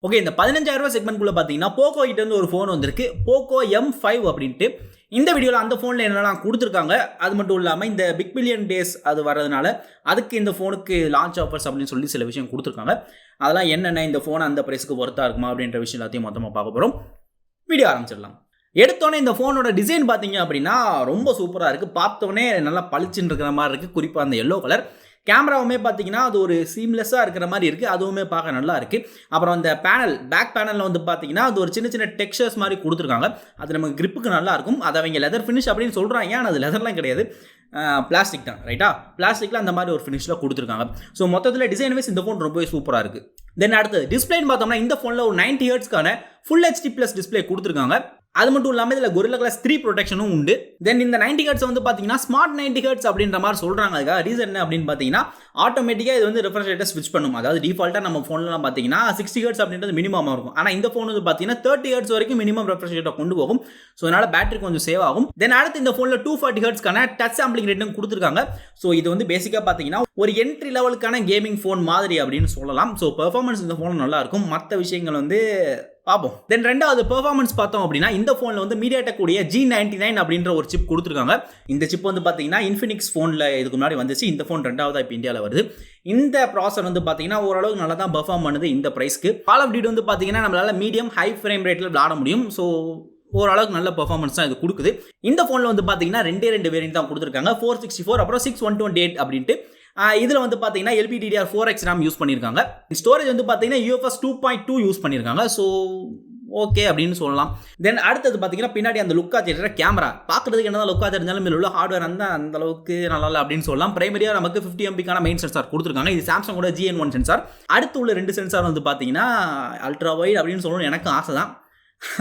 Okay, இந்த 15,000 செக்மெண்ட்குள்ள பார்த்தீங்கன்னா Poco கிட்ட இருந்து ஒரு ஃபோன் வந்திருக்கு, போக்கோ M5 அப்படின்ட்டு. இந்த வீடியோவில் அந்த ஃபோனில் என்னெல்லாம் கொடுத்துருக்காங்க, அது மட்டும் இல்லாமல் இந்த பிக் பில்லியன் டேஸ் அது வரதுனால அதுக்கு இந்த ஃபோனுக்கு லான்ச் ஆஃபர்ஸ் அப்படின்னு சொல்லி சில விஷயம் கொடுத்துருக்காங்க. அதெல்லாம் என்னென்ன, இந்த ஃபோன் அந்த ப்ரைஸுக்கு ஒர்த்தா இருக்குமா அப்படின்ற விஷயம் எல்லாத்தையும் மொத்தமாக பார்க்க போகிறோம். வீடியோ ஆரம்பிச்சிடலாம். எடுத்தோடனே இந்த ஃபோனோட டிசைன் பார்த்தீங்க அப்படின்னா ரொம்ப சூப்பராக இருக்குது. பார்த்தோன்னே நல்லா பளிச்சுன்னு இருக்கிற மாதிரி இருக்குது. குறிப்பாக அந்த எல்லோ கலர் கேமராவுமே பார்த்தீங்கன்னா அது ஒரு சீம்லெஸ்ஸாக இருக்கிற மாதிரி இருக்குது. அதுவுமே பார்க்க நல்லா இருக்குது. அப்புறம் அந்த பேனல், பேக் பேனலில் வந்து பார்த்தீங்கன்னா அது ஒரு சின்ன சின்ன டெக்ஸ்சர்ஸ் மாதிரி கொடுத்துருக்காங்க. அது நமக்கு கிரிப்புக்கு நல்லா இருக்கும். அதை அவங்க லெதர் ஃபினிஷ் அப்படின்னு சொல்கிறாங்க, ஆனால் அது லெதர்லாம் கிடையாது, பிளாஸ்டிக் தான். ரைட்டா, பிளாஸ்டிக்கில் அந்த மாதிரி ஒரு ஃபினிஷில் கொடுத்துருக்காங்க. ஸோ மொத்தத்தில் டிசைன் வைஸ் இந்த ஃபோன் ரொம்பவே சூப்பராக இருக்குது. தென் அடுத்தது டிஸ்பிளேன்னு பார்த்தோம்னா இந்த ஃபோனில் ஒரு 90 ஹெர்ட்ஸ்க்கான ஃபுல் HD+ டிஸ்பிளே கொடுத்துருக்காங்க. அது மட்டும் இல்லாமல் இதில் Gorilla Glass 3 ப்ரொடெக்ஷனும் உண்டு. தென் இந்த 90 ஹெர்ட்ஸ் வந்து பார்த்தீங்கன்னா ஸ்மார்ட் 90 ஹெர்ட்ஸ் அப்படின்ற மாதிரி சொல்கிறாங்க. அதுக்காக ரீசன் என்ன அப்படின்னு பார்த்தீங்கன்னா ஆட்டோமேட்டிக்காக இது வந்து ரெஃப்ரெஷ் ரேட்டை ஸ்விட்ச் பண்ணும். அதாவது டிஃபால்ட்டாக நம்ம ஃபோன்லாம் பார்த்தீங்கன்னா 60 ஹெர்ட்ஸ் அப்படின்றது மினிமமாக இருக்கும். ஆனால் இந்த ஃபோன் வந்து பார்த்தீங்கன்னா 30 ஹெர்ட்ஸ் வரைக்கும் மினிமம் ரெஃப்ரெஷ் ரேட்டை கொண்டு போகும். ஸோ அதனால் பேட்டரி கொஞ்சம் சேவ் ஆகும். தென் அடுத்து இந்த ஃபோனில் 240 ஹெர்ட்ஸ்க்கான டச் சாம்பிளிங் ரேட்டும் கொடுத்துருக்காங்க. ஸோ இது வந்து பேசிக்காக பார்த்தீங்கன்னா ஒரு என்ட்ரி லெவலுக்கான கேமிங் ஃபோன் மாதிரி அப்படின்னு சொல்லலாம். ஸோ பெர்ஃபார்மன்ஸ் இந்த ஃபோன் நல்லா இருக்கும். மற்ற விஷயங்கள் வந்து பார்ப்போம். தென் ரெண்டாவது பெர்ஃபார்மன்ஸ் பார்த்தோம் அப்படின்னா இந்த ஃபோனில் வந்து மீடியாடெக் உடைய G99 அப்படின்ற ஒரு சிப் கொடுத்துருக்காங்க. இந்த சிப் வந்து பார்த்தீங்கன்னா இன்ஃபினிக்ஸ் ஃபோனில் இதுக்கு முன்னாடி வந்துச்சு. இந்த ஃபோன் ரெண்டாவதாக இப்போ இந்தியாவில் வருது. இந்த ப்ராசர் வந்து பார்த்தீங்கன்னா ஓரளவுக்கு நல்லா தான் பெர்ஃபார்ம் பண்ணுது இந்த ப்ரைஸ்க்கு. கால் ஆஃப் டியூட்டி வந்து பார்த்தீங்கன்னா நம்மளால மீடியம் ஹை ஃப்ரேம் ரேட்டில் விளாட முடியும். ஸோ ஓரளவுக்கு நல்ல பெர்ஃபார்மன்ஸ் தான் இது கொடுக்குது. இந்த ஃபோனில் வந்து பார்த்தீங்கன்னா ரெண்டு வேரியன்ட் தான் கொடுத்துருக்காங்க, 464 அப்புறம் 6128 அப்படின்ட்டு. இதில் வந்து பார்த்தீங்கன்னா LPDDR4X RAM யூஸ் பண்ணியிருக்காங்க. ஸ்டோரேஜ் வந்து பார்த்தீங்கன்னா UFS 2.2 யூஸ் பண்ணியிருக்காங்க. ஸோ ஓகே அப்படின்னு சொல்லலாம். தென் அடுத்தது பார்த்தீங்கன்னா பின்னாடி அந்த லுக்காக தெரியுற கேமரா பார்க்குறதுக்கு என்ன தான் லுக்காக தெரிஞ்சாலும் உள்ள ஹார்ட்வேர் அந்த அளவுக்கு நல்லா இல்லை அப்படின்னு சொல்லலாம். பிரைமரியாக நமக்கு 50 MPக்கான மெயின் சென்சார் கொடுத்துருக்காங்க. இது சாம்சங்கோட GN1 சென்சார். அடுத்து உள்ள 2 சென்சார் வந்து பார்த்தீங்கன்னா அல்ட்ரா வைட் அப்படின்னு சொல்லணும். எனக்கு ஆசை தான்,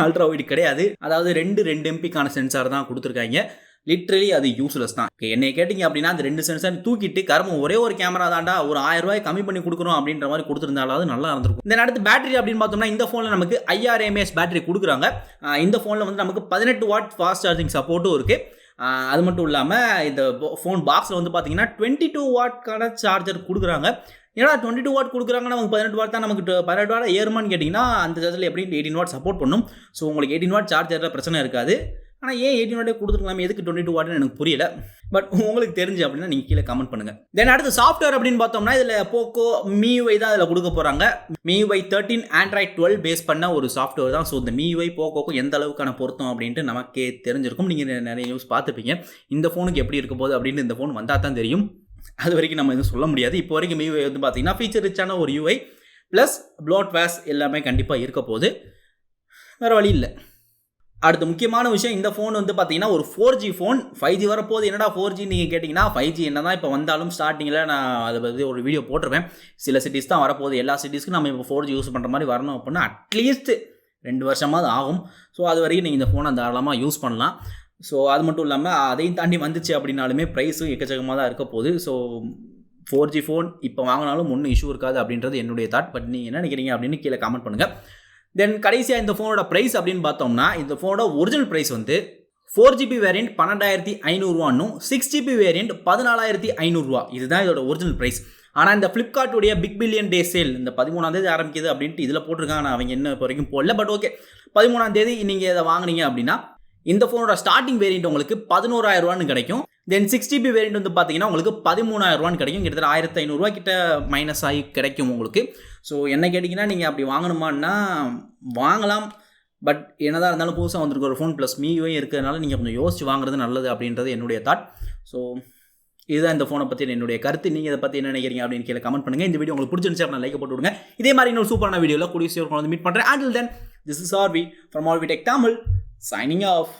அல்ட்ரா வைட் கிடையாது. அதாவது 2 MPக்கான சென்சார் தான் கொடுத்துருக்காங்க. லிட்ரலி அது யூஸ்லெஸ் தான். என்னை கேட்டிங்க அப்படின்னா அந்த 2 சென்சார் தூக்கிட்டு கர்மம் ஒரே ஒரு கேமரா தாண்டா, ஒரு 1000 ரூபாய் கம்மி பண்ணி கொடுக்குறோம் அப்படின்ற மாதிரி கொடுத்துருந்தாலும் நல்லா இருந்திருக்கும். இந்த அடுத்து பேட்டரி அப்படின்னு பார்த்தோம்னா இந்த ஃபோனில் நமக்கு 5000 mAh பேட்டரி கொடுக்குறாங்க. இந்த ஃபோனில் வந்து நமக்கு 18 வாட் ஃபாஸ்ட் சார்ஜிங் சப்போர்ட்டும் இருக்குது. அது மட்டும் இல்லாமல் இந்த ஃபோன் பாக்ஸில் வந்து பார்த்தீங்கன்னா 22 வாட்க்கான சார்ஜர் கொடுக்குறாங்க. ஏன்னா 22 வாட் கொடுக்குறாங்க, நமக்கு 18 வாட் தான். நமக்கு 18 வாட் ஏறுமான்னு கேட்டிங்கன்னா அந்த சார்ஜரில் எப்படி 18 வாட் சப்போர்ட் பண்ணும். ஸோ உங்களுக்கு 18 வாட் சார்ஜரில் பிரச்சனை இருக்காது. ஆனால் ஏன் 18 வாட்டே கொடுத்துருக்கலாம், எதுக்கு 22 வாட்னு எனக்கு புரியல. பட் உங்களுக்கு தெரிஞ்சு அப்படின்னா நீங்கள் கீழே கமெண்ட் பண்ணுங்கள். தென் அடுத்து சாஃப்ட்வேர் அப்படின்னு பார்த்தோம்னா இதில் போக்கோ MIUI தான் இதில் கொடுக்க போகிறாங்க. MIUI 13 Android 12 பேஸ் பண்ண ஒரு சாஃப்ட்வேர் தான். ஸோ இந்த MIUI போக்கோக்கும் எந்த அளவுக்கான பொருத்தம் அப்படின்ட்டு நமக்கே தெரிஞ்சிருக்கும். நீங்கள் நிறைய நியூஸ் பார்த்துப்பீங்க. இந்த ஃபோனுக்கு எப்படி இருக்க போகுது அப்படின்ட்டு இந்த ஃபோன் வந்தால் தான் தெரியும். அது வரைக்கும் நம்ம எதுவும் சொல்ல முடியாது. இப்போ வரைக்கும் MIUI வந்து பார்த்தீங்கன்னா ஃபீச்சர் ரிச்சான ஒரு UI ப்ளஸ் ப்ளோட்வேர்ஸ் எல்லாமே கண்டிப்பாக இருக்க போகுது. வேறு வழி இல்லை. அடுத்த முக்கியமான விஷயம், இந்த ஃபோன் வந்து பார்த்தீங்கன்னா ஒரு 4G ஃபோன். 5G வரப்போது. என்னடா 4G நீங்கள் கேட்டிங்கன்னா 5G என்ன தான் இப்போ வந்தாலும் ஸ்டார்டிங்கில் நான் அதை பற்றி ஒரு வீடியோ போட்டிருப்பேன். சில சிட்டிஸ் தான் வரப்போகுது. எல்லா சிட்டிஸ்க்கும் நம்ம இப்போ 4G யூஸ் பண்ணுற மாதிரி வரணும் அப்படின்னா அட்லீஸ்ட் 2 வருஷமாவது ஆகும். ஸோ அது வரைக்கும் நீங்கள் இந்த ஃபோனை தாராளமாக யூஸ் பண்ணலாம். ஸோ அது மட்டும் இல்லாமல் அதையும் தாண்டி வந்துச்சு அப்படின்னாலுமே ப்ரைஸும் எக்கச்சக்கமாக தான் இருக்க போகுது. ஸோ 4G ஃபோன் இப்போ வாங்கினாலும் ஒன்றும் இஷ்யூ இருக்காது அப்படின்றது என்னுடைய தாட். பட் நீங்கள் என்ன நினைக்கிறீங்க அப்படின்னு கீழே கமெண்ட் பண்ணுங்கள். தென் கடைசியாக இந்த ஃபோனோட ப்ரைஸ் அப்படின்னு பார்த்தோம்னா இந்த ஃபோனோட ஒரிஜினல் ப்ரைஸ் வந்து 4GB வேரியண்ட் 12,500 ரூபான்னும் 6GB வேரியண்ட் 14,500 ரூபா. இதுதான் இதோட ஒரிஜினல் ப்ரைஸ். ஆனால் இந்த ஃப்ளிப்கார்ட்டுடைய பிக் பில்லியன் டே சேல் இந்த 13ஆம் தேதி ஆரம்பிக்குது அப்படின்ட்டு இதில் போட்டிருக்காங்க. ஆனால் அவங்க என்ன இப்போ வரைக்கும் போடல. பட் ஓகே, 13ஆம் தேதி நீங்கள் இதை வாங்கினீங்க அப்படின்னா இந்த ஃபோனோட ஸ்டார்டிங் வேரியண்ட் உங்களுக்கு 11,000 ரூபான்னு கிடைக்கும். தென் 6GB வேரியண்ட் வந்து பார்த்தீங்கன்னா உங்களுக்கு 13,000 ரூபான்னு கிடைக்கும். கிட்டத்தட்ட 1,500 ரூபா கிட்ட மைனஸ் ஆகி கிடைக்கும் உங்களுக்கு. ஸோ என்ன கேட்டிங்கன்னா நீங்கள் அப்படி வாங்கணுமான்னா வாங்கலாம். பட் என்னதான் இருந்தாலும் புதுசாக வந்திருக்க ஒரு ஃபோன் ப்ளஸ் MIUI இருக்கிறதுனால நீங்கள் கொஞ்சம் யோசிச்சு வாங்குறது நல்லது அப்படின்றது என்னுடைய தாட். ஸோ இதுதான் இந்த ஃபோனை பற்றி என்னுடைய கருத்து. நீங்கள் இதை பற்றி என்ன நினைக்கிறீங்க அப்படின்னு கீழே கமெண்ட் பண்ணுங்கள். இந்த வீடியோ உங்களுக்கு பிடிச்சிருந்துச்சு அப்படின்னா லைக் போட்டு விடுங்க. இதே மாதிரி இன்னொரு சூப்பரான வீடியோவில் கூடிய சீக்கிரம் வந்து மீட் பண்ணுறேன். Until then, this is RV from Mediatek Tamil signing off.